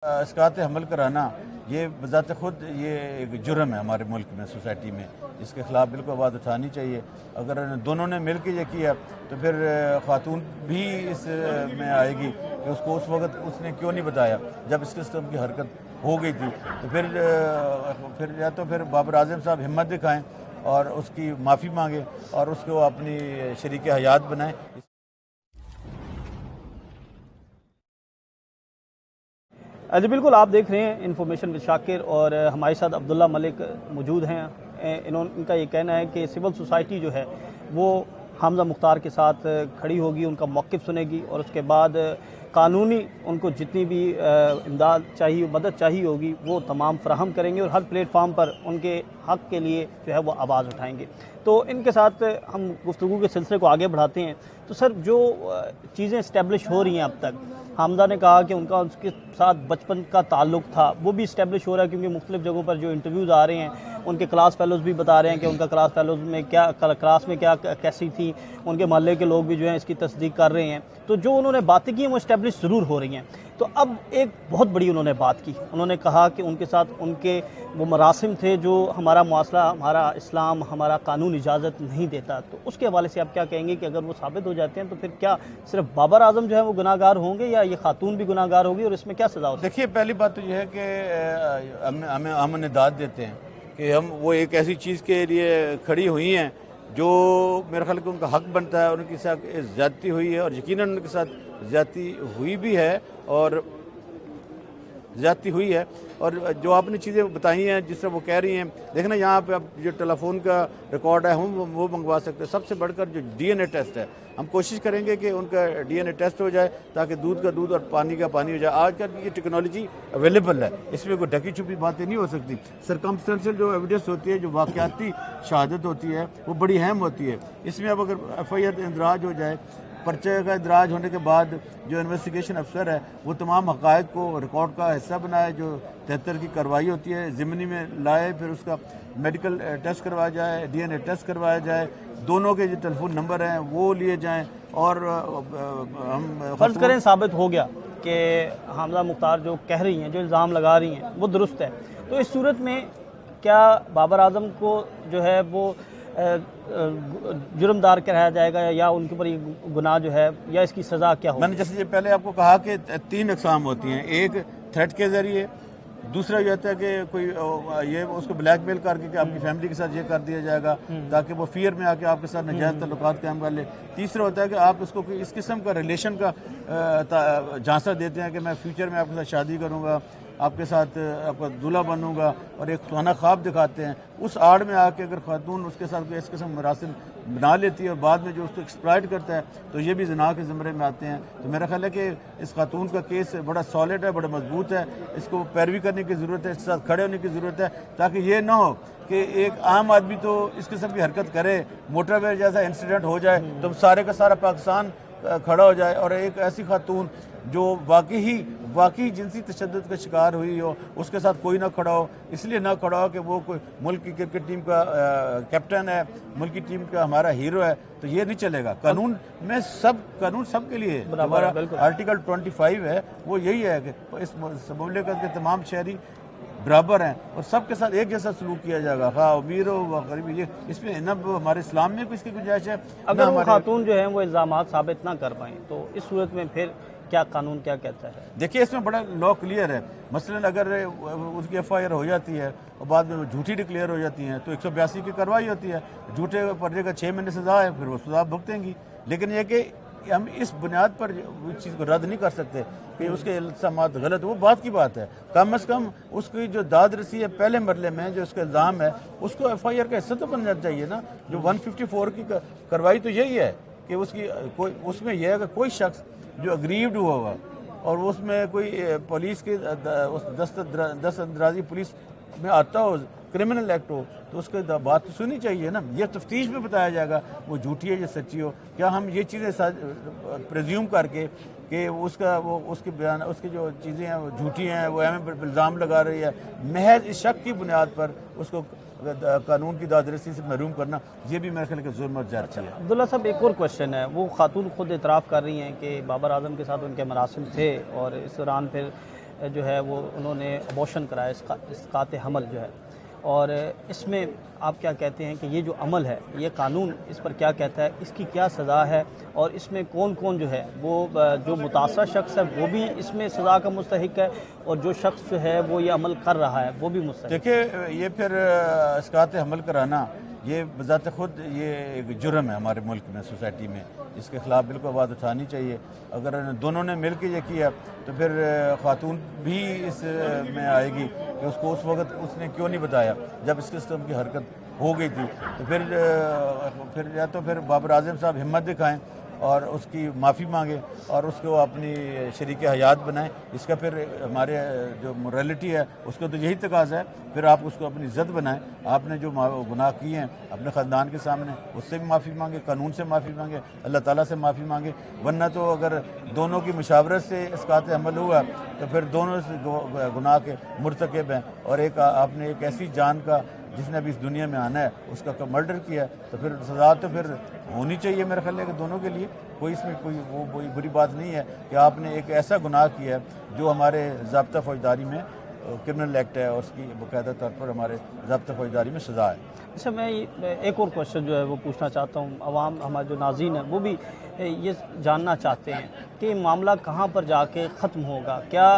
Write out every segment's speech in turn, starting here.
इसकात हमल कराना ये बज़ात ख़ुद ये एक जुर्म है हमारे मुल्क में, सोसाइटी में। इसके ख़िलाफ़ बिल्कुल आवाज़ उठानी चाहिए। अगर दोनों ने मिल के ये किया तो फिर ख़ातून भी इस में आएगी कि उसको उस वक्त उसने क्यों नहीं बताया जब इस किस्म की हरकत हो गई थी। तो फिर या तो फिर बाबर आज़म साहब हिम्मत दिखाएँ और उसकी माफ़ी मांगे और उसको अपनी शरीक हयात बनाएँ। जी बिल्कुल, आप देख रहे हैं इन्फॉर्मेशन विद शाकिर और हमारे साथ अब्दुल्ला मलिक मौजूद हैं। इनका ये कहना है कि सिविल सोसाइटी जो है वो हमज़ा मुख्तार के साथ खड़ी होगी, उनका मौक़िफ़ सुनेगी और उसके बाद कानूनी उनको जितनी भी इमदाद चाहिए, मदद चाहिए होगी वो तमाम फ़राहम करेंगे और हर प्लेटफार्म पर उनके हक़ के लिए जो है वो आवाज़ उठाएंगे। तो इनके साथ हम गुफ्तगू के सिलसिले को आगे बढ़ाते हैं। तो सर, जो चीज़ें इस्टेब्लिश हो रही हैं अब तक, हमदा ने कहा कि उनका उसके साथ बचपन का ताल्लुक़ था, वो भी इस्टेब्लिश हो रहा है क्योंकि मुख्तलिफ़ जगहों पर जो इंटरव्यूज़ आ रहे हैं उनके क्लास फ़ेलोज़ भी बता रहे हैं कि उनका क्लास फ़ेलोज़ में क्लास में क्या कैसी थी। उनके मोहल्ले के लोग भी जो हैं इसकी तस्दीक कर रहे हैं। तो जो उन्होंने बातें की हैं वो इस्टेब्लिश ज़रूर हो रही हैं। तो अब एक बहुत बड़ी उन्होंने बात की, उन्होंने कहा कि उनके साथ उनके वो मरासिम थे जो हमारा मुआसरा, हमारा इस्लाम, हमारा कानून इजाज़त नहीं देता। तो उसके हवाले से आप क्या कहेंगे कि अगर वो साबित हो जाते हैं तो फिर क्या सिर्फ बाबर आज़म जो है वो गुनाहगार होंगे या ये खातून भी गुनाहगार होगी और इसमें क्या सज़ा हो? देखिए, पहली बात तो यह है कि हम उन्हें दाद देते हैं कि हम वो एक ऐसी चीज़ के लिए खड़ी हुई हैं जो मेरे ख्याल कि उनका हक़ बनता है। उनके साथ ज़्यादती हुई है और यकीनन उनके साथ ज़्यादती हुई भी है और ज़्यादती हुई है। और जो आपने चीज़ें बताई हैं, जिस तरह वो कह रही हैं, देखना यहाँ पे अब जो टेलीफोन का रिकॉर्ड है हम वो मंगवा सकते हैं। सबसे बढ़कर जो डीएनए टेस्ट है, हम कोशिश करेंगे कि उनका डीएनए टेस्ट हो जाए ताकि दूध का दूध और पानी का पानी हो जाए। आजकल ये टेक्नोलॉजी अवेलेबल है, इसमें कोई ढकी छुपी बातें नहीं हो सकती। सरकमस्टेंशियल जो एविडेंस होती है, जो वाक़याती शहादत होती है, वो बड़ी अहम होती है। इसमें अब अगर FIR इंदराज हो जाए, पर्चे का इंदराज होने के बाद जो इन्वेस्टिगेशन अफसर है वो तमाम हक़ाइक़ को रिकॉर्ड का हिस्सा बनाए, जो 73 की कार्रवाई होती है ज़िमनी में लाए, फिर उसका मेडिकल टेस्ट करवाया जाए, डीएनए टेस्ट करवाया जाए, दोनों के जो टेलीफोन नंबर हैं वो लिए जाएं और हम फ़र्ज़ करें साबित हो गया कि हमज़ा मुख्तार जो कह रही हैं, जो इल्ज़ाम लगा रही हैं वो दुरुस्त है, तो इस सूरत में क्या बाबर आज़म को जो है वो जुर्मदार कराया जाएगा या उनके ऊपर ये गुनाह जो है या इसकी सज़ा क्या हो? मैंने जैसे पहले आपको कहा कि 3 अक़साम होती हैं। एक थ्रेट के ज़रिए, दूसरा ये होता है कि कोई ये उसको ब्लैकमेल करके कि आपकी फैमिली के साथ ये कर दिया जाएगा ताकि वो फियर में आके आपके साथ नाजायज़ ताल्लुकात कायम कर ले। तीसरा होता है कि आप उसको इस किस्म का रिलेशन का झांसा देते हैं कि मैं फ्यूचर में आपके साथ शादी करूँगा, आपके साथ आपका दूल्हा बनूंगा और एक सुहाना ख्वाब दिखाते हैं। उस आड़ में आके अगर खातून उसके साथ कोई इस किस्म मरासिम बना लेती है और बाद में जो उसको एक्सप्लॉइट करता है तो ये भी ज़िना के ज़मरे में आते हैं। तो मेरा ख्याल है कि इस खातून का केस बड़ा सॉलिड है, बड़ा मजबूत है। इसको पैरवी करने की ज़रूरत है, इसके साथ खड़े होने की ज़रूरत है ताकि ये ना हो कि एक आम आदमी तो इस किस्म की हरकत करे, मोटरवे जैसा इंसिडेंट हो जाए तो सारे का सारा पाकिस्तान खड़ा हो जाए और एक ऐसी खातून जो वाकई जिनसी तशद्दुद का शिकार हुई हो उसके साथ कोई ना खड़ा हो। इसलिए ना खड़ा हो कि वो कोई मुल्क की क्रिकेट टीम का कैप्टन है, मुल्क की टीम का हमारा हीरो है, तो ये नहीं चलेगा। कानून सबके लिए है। हमारा आर्टिकल 25 है, वो यही है कि इस मुल्क के तमाम शहरी बराबर हैं और सबके साथ एक जैसा सलूक किया जाएगा, हाँ अमीर हो व गरीब। ये इसमें न हमारे इस्लाम में भी इसकी गुंजाइश है। अगर वो खातून जो है वो इल्ज़ामात साबित ना कर पाएँ तो इस सूरत में फिर क्या कानून क्या कहता है? देखिए, इसमें बड़ा लॉ क्लियर है। मसलन अगर उसकी FIR हो जाती है और बाद में वो झूठी डिक्लेयर हो जाती हैं तो 182 की कार्रवाई होती है। झूठे पर्चे का 6 महीने सज़ा है, फिर वो सज़ा भुगतेंगी। लेकिन यह कि हम इस बुनियाद पर उस चीज़ को रद्द नहीं कर सकते कि उसके इल्ज़ामात गलत, वो बात की बात है। कम अज़ कम उसकी जो दाद रसी है पहले मरले में जो उसका इल्ज़ाम है उसको FIR का हिस्सा तो बनना चाहिए ना। जो 154 की कार्रवाई तो यही है कि उसमें यह है कि कोई शख्स जो अग्रीव्ड हुआ होगा और उसमें कोई पुलिस के दस्त अंदराजी पुलिस में आता हो, क्रिमिनल एक्ट हो, तो उसके बात तो सुनी चाहिए ना। ये तफ्तीश में बताया जाएगा वो झूठी है या सच्ची हो। क्या हम ये चीज़ें प्रेज्यूम करके कि उसके बयान, उसकी जो चीज़ें हैं वो झूठी हैं, वो हमें इल्ज़ाम लगा रही है, महज इस शक की बुनियाद पर उसको कानून की दादरसी से महरूम करना, ये भी मेरे ख्याल के जुर्म और जायज़ है। अब्दुल्ला साहब, एक और क्वेश्चन है। वो खातून खुद इतराफ़ कर रही हैं कि बाबर आज़म के साथ उनके मरासिम थे और इस दौरान फिर जो है वो उन्होंने अबॉर्शन कराया, इसकात हमल जो है, और इसमें आप क्या कहते हैं कि ये जो अमल है, ये कानून इस पर क्या कहता है, इसकी क्या सज़ा है, और इसमें कौन कौन जो है वो जो मुतासर शख्स है वो भी इसमें सज़ा का मुस्तहिक है, और जो शख्स जो है वो ये अमल कर रहा है वो भी मुस्तहिक। देखिए, ये फिर इसकात हमल कराना ये बज़ात ख़ुद ये एक जुर्म है हमारे मुल्क में, सोसाइटी में। इसके ख़िलाफ़ बिल्कुल आवाज़ उठानी चाहिए। अगर दोनों ने मिल के ये किया तो फिर ख़ातून भी इस में आएगी कि उसको उस वक्त उसने क्यों नहीं बताया जब इस किस्म की हरकत हो गई थी। तो फिर या तो फिर बाबर आज़म साहब हिम्मत दिखाएं और उसकी माफ़ी मांगे और उसको अपनी शरीक हयात बनाएं। इसका फिर हमारे जो मोरालिटी है उसको तो यही तकाज़ा है। फिर आप उसको अपनी इज़्ज़त बनाएं। आपने जो गुनाह किए हैं अपने ख़ानदान के सामने, उससे भी माफ़ी मांगे, कानून से माफ़ी मांगे, अल्लाह ताला से माफ़ी मांगे। वरना तो अगर दोनों की मुशावरत से इसकात अमल हुआ तो फिर दोनों गुनाह के मुर्तकिब हैं, और एक आपने एक ऐसी जान का जिसने अभी इस दुनिया में आना है उसका मर्डर किया, तो फिर सज़ा तो फिर होनी चाहिए मेरे ख्याल है कि दोनों के लिए। कोई इसमें कोई बुरी बात नहीं है कि आपने एक ऐसा गुनाह किया है जो हमारे ज़ाब्ता फौजदारी में क्रिमिनल एक्ट है और उसकी बाकायदा तौर पर हमारे ज़ाब्ता फौजदारी में सज़ा है। अच्छा, मैं एक और क्वेश्चन जो है वो पूछना चाहता हूँ। अवाम, हमारे जो नाज़रीन हैं वो भी ये जानना चाहते हैं कि मामला कहाँ पर जाके ख़त्म होगा। क्या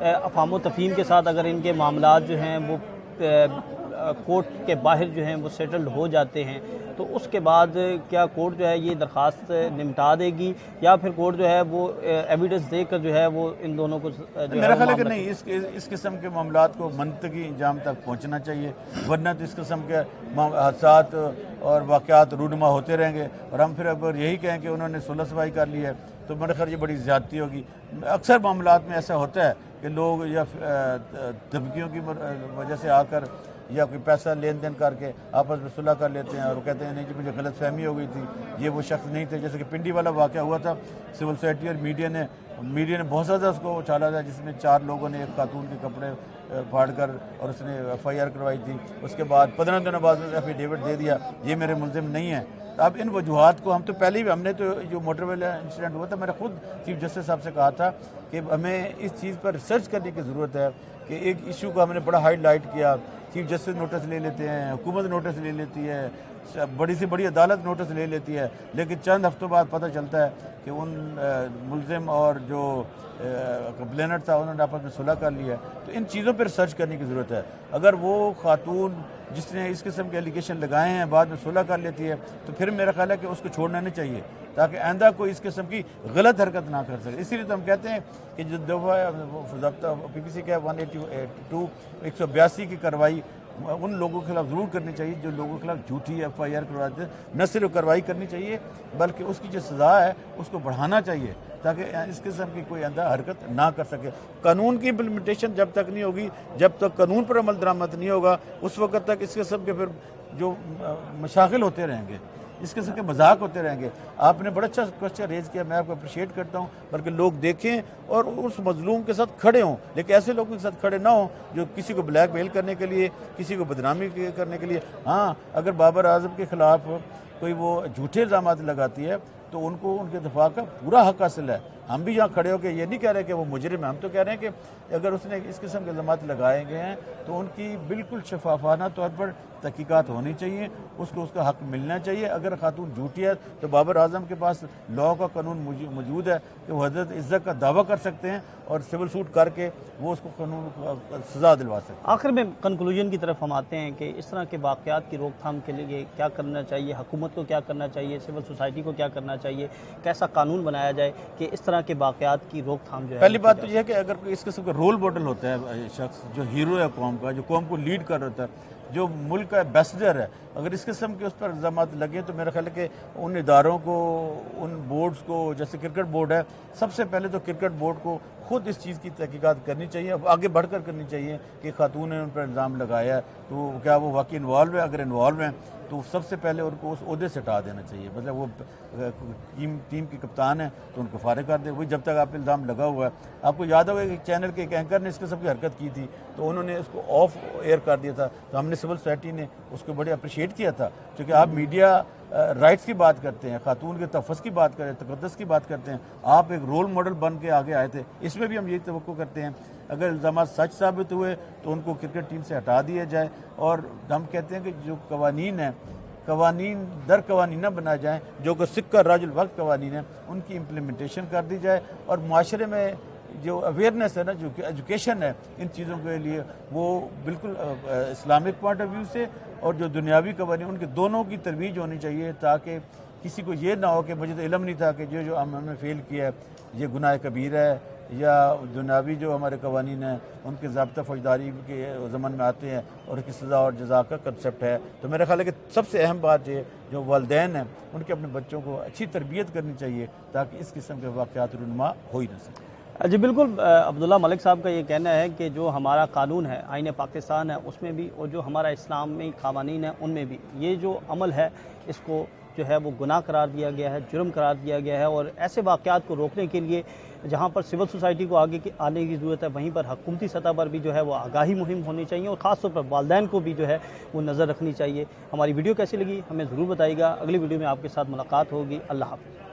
अफ़ाम तफ़हीम के साथ अगर इनके मामला जो हैं वो कोर्ट के बाहर जो हैं वो सेटल्ड हो जाते हैं तो उसके बाद क्या कोर्ट जो है ये दरख्वास्त निपटा देगी, या फिर कोर्ट जो है वो एविडेंस देकर जो है वो इन दोनों को मेरा ख्याल है कि नहीं, इस किस्म के मामलात को मंतकी इंजाम तक पहुंचना चाहिए। वरना तो इस किस्म के हादसात और वाक़यात रूनुमा होते रहेंगे और हम फिर अगर यही कहें कि उन्होंने सुलह सफाई कर ली है तो मेरे ख्याल ये बड़ी ज़्यादती होगी। अक्सर मामलात में ऐसा होता है कि लोग या धमकियों की वजह से आकर या कोई पैसा लेन देन करके आपस में सुलह कर लेते हैं और वो कहते हैं नहीं जी मुझे गलत फहमी हो गई थी, ये वो शख्स नहीं थे। जैसे कि पिंडी वाला वाक़या हुआ था, सिविल सोसाइटी और मीडिया ने बहुत ज़्यादा उसको उछाला था, जिसमें 4 लोगों ने एक खातून के कपड़े फाड़ कर और उसने FIR करवाई थी। उसके बाद 15 दिनों बाद एफिडेविट दे दिया ये मेरे मुल्ज़िम नहीं है। अब इन वजूहात को हम तो पहले ही हमने तो जो मोटरवे इंसिडेंट हुआ था, मैंने खुद चीफ जस्टिस साहब से कहा था कि हमें इस चीज़ पर रिसर्च करने की ज़रूरत है कि एक इशू को हमने बड़ा हाईलाइट किया। चीफ जस्टिस नोटिस ले लेते हैं, हुकूमत नोटिस ले लेती है, बड़ी से बड़ी अदालत नोटिस ले लेती है, लेकिन चंद हफ्तों बाद पता चलता है कि उन मुल्ज़िम और जो कंप्लेनेंट था उन्होंने आपस में सुलह कर लिया है। तो इन चीज़ों पर रिसर्च करने की ज़रूरत है। अगर वो खातून जिसने इस किस्म के एलिगेशन लगाए हैं बाद में सुलह कर लेती है तो फिर मेरा ख्याल है कि उसको छोड़ना नहीं चाहिए ताकि आइंदा कोई इस किस्म की गलत हरकत ना कर सके। इसीलिए तो हम कहते हैं कि जो दफ़ा PPC का 182 182 की कार्रवाई उन लोगों के खिलाफ ज़रूर करनी चाहिए जो लोगों के खिलाफ झूठी FIR करवाते हैं। न सिर्फ कार्रवाई करनी चाहिए बल्कि उसकी जो सज़ा है उसको बढ़ाना चाहिए ताकि इस किस्म की कोई आइंदा हरकत ना कर सके। कानून की इम्प्लीमेंटेशन जब तक नहीं होगी, जब तक कानून पर अमल दरामद नहीं होगा, उस वक्त तक इस किस्म के फिर जो मशागिल होते रहेंगे, इस किस्म के मजाक होते रहेंगे। आपने बड़ा अच्छा क्वेश्चन रेज किया, मैं आपको अप्रिशिएट करता हूँ। बल्कि लोग देखें और उस मजलूम के साथ खड़े हों, लेकिन ऐसे लोगों के साथ खड़े ना हों जो किसी को ब्लैकमेल करने के लिए, किसी को बदनामी करने के लिए। हाँ, अगर बाबर आजम के ख़िलाफ़ कोई वो झूठे इल्ज़ाम लगाती है तो उनको उनके दफा का पूरा हक हासिल है। हम भी यहाँ खड़े होकर ये नहीं कह रहे कि वो मुजरिम है, हम तो कह रहे हैं कि अगर उसने इस किस्म के इल्ज़ाम लगाए गए हैं तो उनकी बिल्कुल शफाफाना तौर पर तहकीकात होनी चाहिए, उसको उसका हक मिलना चाहिए। अगर खातून झूठी है तो बाबर आजम के पास लॉ का कानून मौजूद है कि वो हजरत इज्जत का दावा कर सकते हैं और सिविल सूट करके वो उसको कानून सज़ा दिलवा सकते हैं। आखिर में कंक्लूजन की तरफ हम आते हैं कि इस तरह के वाक़यात की रोकथाम के लिए क्या करना चाहिए, हुकूमत को क्या करना चाहिए, सिविल सोसाइटी को क्या करना चाहिए, कैसा कानून बनाया जाए कि इस तरह के वाक़यात की रोकथाम जो है। पहली बात तो यह है कि अगर इस किस्म का रोल मॉडल होता है शख्स जो हीरो है कौम का, जो कौम को लीड कर रहा है, जो मुल्क का एम्बेसडर है, अगर इस किस्म के उस पर इल्ज़ाम लगे तो मेरा ख्याल है कि उन इदारों को, उन बोर्ड्स को, जैसे क्रिकेट बोर्ड है, सबसे पहले तो क्रिकेट बोर्ड को खुद इस चीज़ की तहकीकात करनी चाहिए, आगे बढ़कर करनी चाहिए कि खातून ने उन पर इल्ज़ाम लगाया है तो क्या वो वाकई इन्वॉल्व है। अगर इन्वॉल्व हैं तो सबसे पहले उनको उस ओहदे से हटा देना चाहिए। मतलब वो टीम के कप्तान है तो उनको फारिग कर दे, वही जब तक आप इल्ज़ाम लगा हुआ है। आपको याद होगा कि चैनल के एक एंकर ने इस किस्म की हरकत की थी तो उन्होंने उसको ऑफ एयर कर दिया था, तो हमने सिविल सोसाइटी ने उसको बड़े अप्रिशिएट किया था क्योंकि आप मीडिया राइट्स की बात करते हैं, खातून के तहफ़्फ़ुज़ की बात करें, तक़द्दुस की बात करते हैं, आप एक रोल मॉडल बन के आगे आए थे। इसमें भी हम यही तवक्को करते हैं, अगर इल्ज़ामात सच साबित हुए तो उनको क्रिकेट टीम से हटा दिया जाए। और हम कहते हैं कि जो कवानीन हैं, कवानीन दर कवानीन न बनाए जाएँ, जो कि सिक्का राजुल वक्त कवानीन है, उनकी इम्प्लीमेंटेशन कर दी जाए। और माशरे में जो अवेयरनेस है ना, जो कि एजुकेशन है इन चीज़ों के लिए, वो बिल्कुल इस्लामिक पॉइंट ऑफ व्यू से और जो दुनियावी कवानीन, उनके दोनों की तरवीज होनी चाहिए, ताकि किसी को ये ना हो कि मुझे तो इल्म नहीं था कि जो हमने फेल किया है ये गुनाह कबीर है, या दुनियावी जो हमारे कवानीन हैं उनके ज़ाब्ता फौजदारी के ज़मन में आते हैं और इसकी सज़ा और जज़ा का कंसेप्ट है। तो मेरा ख्याल है कि सबसे अहम बात ये जो वालिदैन हैं उनके अपने बच्चों को अच्छी तरबियत करनी चाहिए, ताकि इस किस्म के वाक़यात रुनमा हो ही ना सके। जी बिल्कुल, अब्दुल्ला मलिक साहब का ये कहना है कि जो हमारा कानून है, आईन पाकिस्तान है, उसमें भी, और जो हमारा इस्लामी क़वानीन है उनमें भी ये जो अमल है इसको जो है वो गुनाह करार दिया गया है, जुर्म करार दिया गया है। और ऐसे वाक़यात को रोकने के लिए जहाँ पर सिविल सोसाइटी को आने की ज़रूरत है, वहीं पर हुकूमती सतह पर भी जो है वो आगाही मुहिम होनी चाहिए, और ख़ास तौर पर वालिदैन को भी जो है वो नज़र रखनी चाहिए। हमारी वीडियो कैसी लगी हमें ज़रूर बताइएगा। अगली वीडियो में आपके साथ मुलाकात होगी। अल्लाह हाफ़िज़।